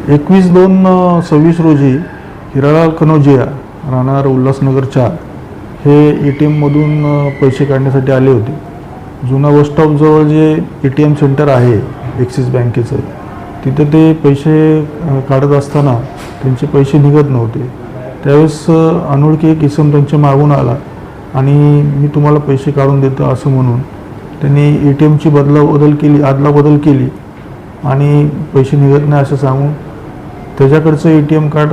21/2/26 रोजी हिरालाल कनोजिया राहणार उल्हासनगर 4 हे ATMमधून पैसे काढण्यासाठी आले होते. जुना बस स्टॉपजवळ जे ATM सेंटर आहे ॲक्सिस बँकेचं, तिथं ते पैसे काढत असताना त्यांचे पैसे निघत नव्हते. त्यावेळेस अनोळखी एक इसम त्यांच्या मागून आला आणि मी तुम्हाला पैसे काढून देतो असं म्हणून त्यांनी ATMची अदलाबदल केली आणि पैसे निघत नाही असं सांगून त्याच्याकडचं ATM कार्ड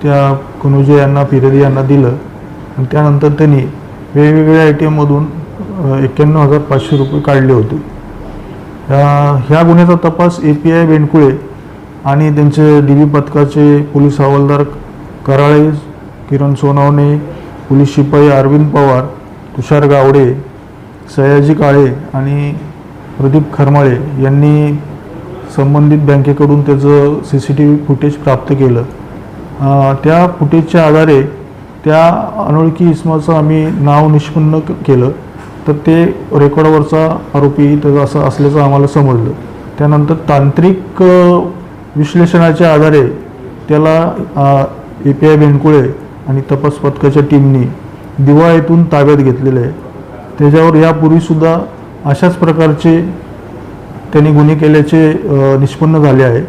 त्या कनोजे यांना फिरदी यांना दिलं आणि त्यानंतर त्यांनी वेगवेगळ्या ATMमधून 91,500 रुपये काढले होते. ह्या गुन्ह्याचा तपास API बेंडकुळे आणि त्यांचे DB पथकाचे पोलीस हवालदार कराळे, किरण सोनावणे, पोलीस शिपाई अरविंद पवार, तुषार गावडे, सयाजी काळे आणि प्रदीप खरमाळे यांनी संबंधित बँकेकडून त्याचं CCTV फुटेज प्राप्त केलं. त्या फुटेजच्या आधारे त्या अनोळखी इसमाचं आम्ही नाव निष्पन्न केलं तर ते रेकॉर्डवरचा आरोपी त्याचा असं असल्याचं आम्हाला समजलं. त्यानंतर तांत्रिक विश्लेषणाच्या आधारे त्याला API बेंडकुळे आणि तपास पथकाच्या टीमनी दिवा येथून ताब्यात घेतलेलं आहे. त्याच्यावर यापूर्वीसुद्धा अशाच प्रकारचे त्यांनी गुन्हे केल्याचे निष्पन्न झाले आहे.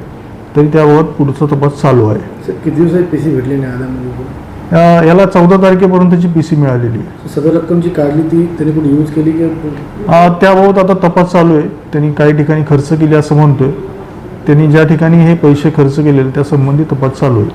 तरी त्याबाबत पुढचा तपास चालू आहे. किती दिवसात PC भेटली नाही? याला 14 तारखेपर्यंतची PC मिळालेली आहे. सदर रक्कम जी काढली ती त्यांनी कोणी यूज केली की? त्याबाबत आता तपास चालू आहे. त्यांनी काही ठिकाणी खर्च केली असं म्हणतोय. त्यांनी ज्या ठिकाणी हे पैसे खर्च केलेले त्या संबंधी तपास चालू आहे.